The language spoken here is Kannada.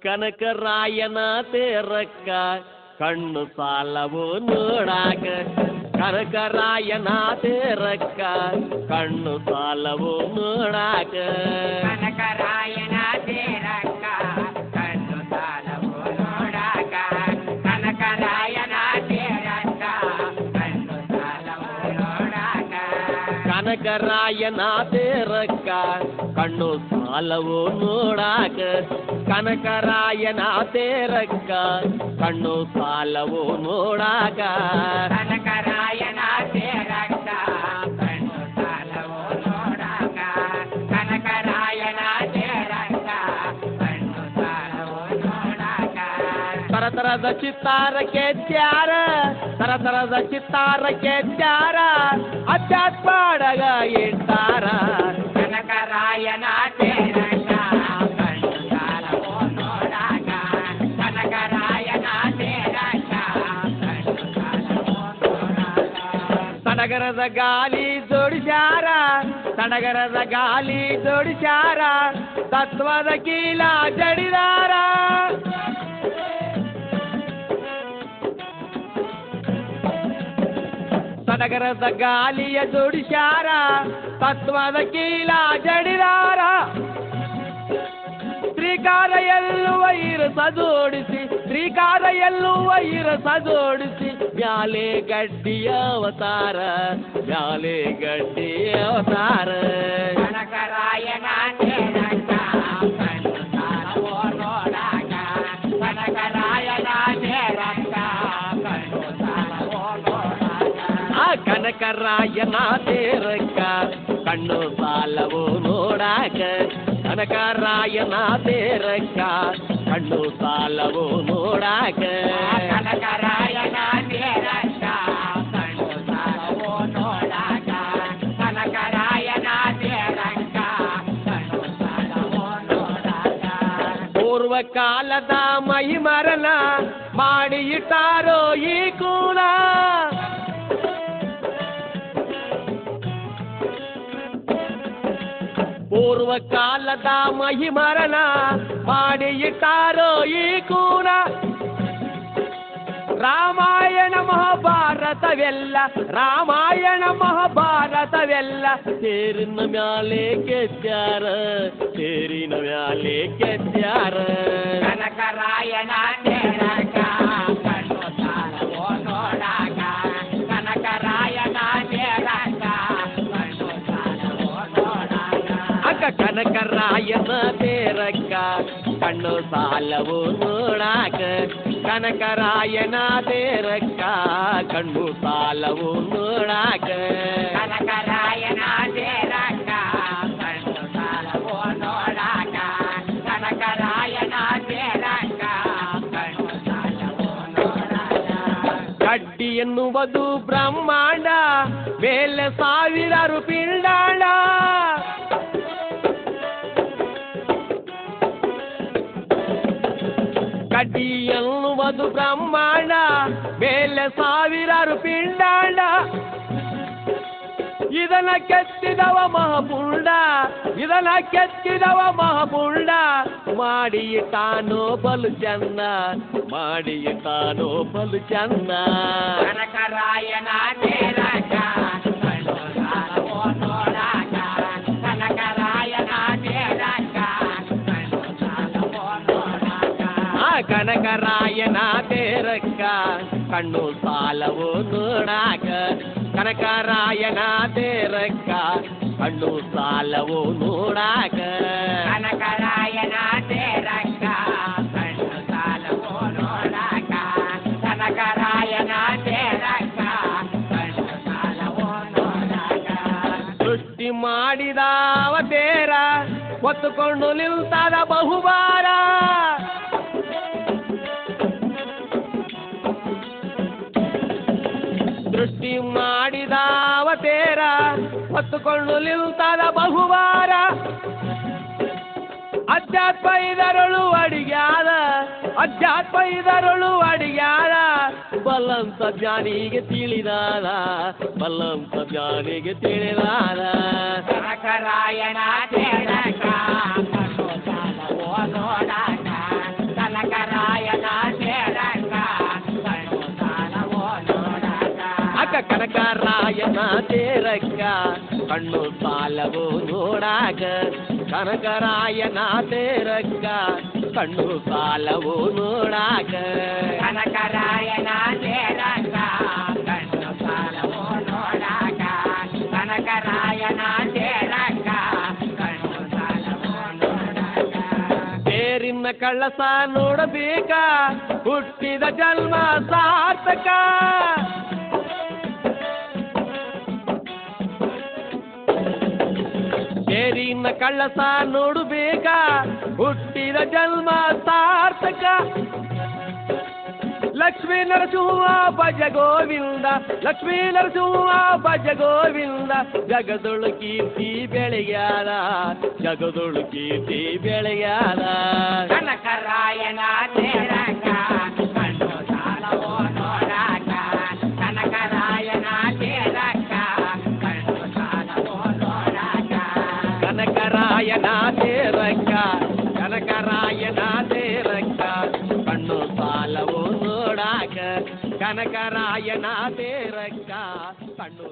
ಕನಕರಾಯನ ತೇರಕ್ಕ ಕಣ್ಣು ಸಾಲವು ನೋಡಾಕ, ಕನಕರಾಯನ ತೇರಕ್ಕ ಕಣ್ಣು ಸಾಲವು ನೋಡಾಕ, ಕನಕರಾಯನ ತೇರಕ್ಕ ಕಣ್ಣು ಸಾಲವು ನೋಡಾಕ, ಕನಕರಾಯನ ತೇರಕ್ಕ ಕಣ್ಣು ಸಾಲವು ನೋಡಾಕ, ಕನಕರಾಯನ ತೇರಕ್ಕ ಕಣ್ಣು ಸಾಲವು ನೋಡಾಕ, ಕನಕರಾಯನ ತೇರಕ್ಕ ಕಣ್ಣು ಸಾಲವು ನೋಡಾಕ, ಕನಕರಾಯನ ತೇರಕ್ಕ ಕಣ್ಣು ಸಾಲವು ನೋಡಾಕ, ಕನಕರಾಯನ ತೇರಕ್ಕ ಕಣ್ಣು ಸಾಲವು ನೋಡಾಕ. ತರತರದ ಚಿತ್ತಾರಕ್ಕೆ ತ್ಯಾರ, ತರತರದ ಚಿತ್ತಾರಕ್ಕೆ ತ್ಯಾರ ಅಧ್ಯಾತ್ಮ ಅಡಗ ಇಟ್ಟಾರ, ಕನಕರಾಯನ ತೇರಕ್ಕ ಕಣ್ಣು ಸಾಲವು ನೋಡಾಕ, ಕನಕರಾಯನ ತೇರಕ್ಕ ಕಣ್ಣು ಸಾಲವು ನೋಡಾಕ. ಸಡಗರದ ಗಾಲಿ ಜೋಡಿಸ್ಯಾರ, ಸಡಗರದ ಗಾಲಿ ಜೋಡಿಸ್ಯಾರ ತತ್ವದ ಕೀಲ ಜಡಿದಾರ, ಸಡಗರದ ಗಾಲಿಯ ಜೋಡಿಸ್ಯಾರ ತತ್ವದ ಕೀಲ ಜಡಿದಾರ, ಶ್ರೀಕಾರ ಎಲ್ಲುವ ಇರಸ ಜೋಡಿಸಿ, ಶ್ರೀಕಾರ ಎಲ್ಲುವ ಇರಸ ಜೋಡಿಸಿ ಮ್ಯಾಲೆ ಗಡ್ಡಿಯ ಅವತಾರ, ಮ್ಯಾಲೆ ಗಡ್ಡಿಯ ಅವತಾರ, ಕನಕರಾಯನ ತೇರಕ್ಕ ಕಣ್ಣು ಸಾಲವು ನೋಡಾಕ, ಕನಕರಾಯನ ತೇರಕ್ಕ ಕಣ್ಣು ಸಾಲವು ನೋಡಾಕ. ಆ ಕನಕರಾಯನ ತೇರಕ್ಕ ಕಣ್ಣು ಸಾಲವು ನೋಡಾಕ, ಕನಕರಾಯನ ತೇರಕ್ಕ ಕಣ್ಣು ಸಾಲವು ನೋಡಾಕ, ಕನಕರಾಯನ ತೇರಕ್ಕ ಕಣ್ಣು ಸಾಲವು ನೋಡಾಕ, ಕನಕರಾಯನ ತೇರಕ್ಕ ಕಣ್ಣು ಸಾಲವು ನೋಡಾಕ. ಪೂರ್ವ ಕಾಲದ ಮಹಿಮರನ ಮಾಡಿ ಇಟ್ಟಾರೋ ಈ ಕೂಲ, ಪೂರ್ವ ಕಾಲದ ಮಹಿಮರನ ಮಾಡಿ ಇಟ್ಟಾರೋ ಈ ಕೂಲ, ರಾಮಾಯಣ ಮಹಾಭಾರತವೆಲ್ಲ, ರಾಮಾಯಣ ಮಹಾಭಾರತವೆಲ್ಲ ತೇರಿನ ಮ್ಯಾಲೆ ಕೆತ್ಯಾರ, ತೇರಿನ ಮ್ಯಾಲೆ ಕೆತ್ಯಾರ, ಕನಕರಾಯನ ತೇರಕ್ಕ ಕಣ್ಣು ಸಾಲವು ನೋಡಾಕ, ಕನಕರಾಯನ ತೇರಕ್ಕ ಕಣ್ಣು ಸಾಲವು ನೋಡಾಕ. ಅಕ್ಕ ಕನಕರಾಯನ ತೇರಕ್ಕ ಕಣ್ಣು ಸಾಲವು ನೋಡಾಕ, ಕನಕರಾಯನ ತೇರಕ್ಕ ಕಣ್ಣು ಸಾಲವು ನೋಡಾಕ, ಕನಕರಾಯನ ತೇರಕ್ಕ ಕಣ್ಣು ಸಾಲವು ನೋಡಾಕ, ಕನಕರಾಯನ ತೇರಕ್ಕ ಕಣ್ಣು ಸಾಲವು ನೋಡಾಕ. ಗಡ್ಡಿ ಎನ್ನುವುದು ಬ್ರಹ್ಮಾಂಡ, ಮೇಲೆ ಸಾವಿರಾರು ಪಿಂಡಾಂಡ, ಗಡ್ಡಿ ಎನ್ನುವುದು ಬ್ರಹ್ಮಾಂಡ, ಮೇಲೆ ಸಾವಿರಾರು ಪಿಂಡಾಂಡ, ಇದನ್ನ ಕೆತ್ತಿದವ ಮಹಾಪುಂಡ, ಇದನ್ನ ಕೆತ್ತಿದವ ಮಹಾಪುಂಡ, ಮಾಡಿ ತಾನೋ ಬಲು ಚಂದ, ಮಾಡಿ ತಾನೋ ಬಲು ಚಂದ, ಕನಕರಾಯನ ತೇರಕ್ಕ ಕಣ್ಣು ಸಾಲವು ನೋಡಾಕ, ಕನಕರಾಯನ ತೇರಕ್ಕ ಕಣ್ಣು ಸಾಲವು ನೋಡಾಕ. ಆ ಕನಕರಾಯನ ತೇರಕ್ಕ ಕಣ್ಣು ಸಾಲವು ನೋಡಾಕ, ಕನಕರಾಯನ ತೇರಕ್ಕ ಕಣ್ಣು ಸಾಲವು ನೋಡಾಕ, ಕನಕರಾಯನ ತೇರಕ್ಕ ಕಣ್ಣು ಸಾಲವು ನೋಡಾಕ, ಕನಕರಾಯನ ತೇರಕ್ಕ ಕಣ್ಣು ಸಾಲವು ನೋಡಾಕ. ಸೃಷ್ಟಿ ಮಾಡಿದಾವ ತೇರ ಹೊತ್ತುಕೊಂಡು ನಿಲ್ತದ ಬಹುಬಾರ, ಸೃಷ್ಟಿ ಮಾಡಿದಾವ ತೇರ ಹೊತ್ತುಕೊಂಡು ನಿಲ್ತದ ಬಹುವಾರ, ಅಧ್ಯಾತ್ಮ ಇದರಳು ಅಡಿಗ್ಯಾದ ಅಧ್ಯಾತ್ಮ ಇದರಳು ಅಡಿಗ್ಯಾದ ಬಲ್ಲಂತ ಜ್ಞಾನಿಗೆ ತಿಳಿದಾದ ಬಲ್ಲಂತ ಜ್ಞಾನಿಗೆ ತಿಳಿದಾದ ಕನಕರಾಯನ ತೇರಕ ಕಣ್ಣು ಸಾಲವೋ ನೋಡಾಕ ಕನಕರಾಯನ ತೇರಕ ಕಣ್ಣು ಸಾಲವೋ ನೋಡಾಕ ಅಕ್ಕ ಕನಕರಾಯನ ತೇರಕ್ಕ ಕಣ್ಣು ಸಾಲವೋ ನೋಡಾಕ ಕನಕರಾಯನ ತೇರಕ್ಕ ಕಣ್ಣು ಸಾಲವೋ ನೋಡಾಕ ಕನಕರಾಯನ ತೇರಕ ಕಣ್ಣು ಸಾಲವೋ ನೋಡಾಕ ಕನಕರಾಯನ ತೇರಕ ಕಣ್ಣು ಸಾಲವೋ ನೋಡಾಕ ತೇರಿನ ಕಳ್ಳಸ ನೋಡಬೇಕ ಹುಟ್ಟಿದ ಜನ್ಮ ಸಾರ್ಥಕ ತೇರಿನ ಕಳ್ಳಸ ನೋಡಬೇಕ ಹುಟ್ಟಿದ ಜನ್ಮ ಸಾರ್ಥಕ ಲಕ್ಷ್ಮೀ ನರಸಿಂಹ ಭಜ ಗೋವಿಂದ ಲಕ್ಷ್ಮೀ ನರಸಿಂಹ ಭಜ ಗೋವಿಂದ ಜಗದೊಳು ಕೀರ್ತಿ ಬೆಳೆಯಾದ ಜಗದೊಳು ಕೀರ್ತಿ ಬೆಳೆಯಾದ ಕನಕರಾಯನ ತೇರಕ ಕಣ್ಣು ಸಾಲವೋ ನೋಡಾಕ ಕನಕರಾಯನ ತೇರಕ ಕಣ್ಣು ಸಾಲವೋ ನೋಡಾಕ ಕನಕರಾಯನ ತೇರಕ್ಕ ಕನಕರಾಯನ ತೇರಕ್ಕ ಕಣ್ಣು ಸಾಲವು ನೋಡಾಕ ಕನಕರಾಯನ ತೇರಕ್ಕ ಕಣ್ಣು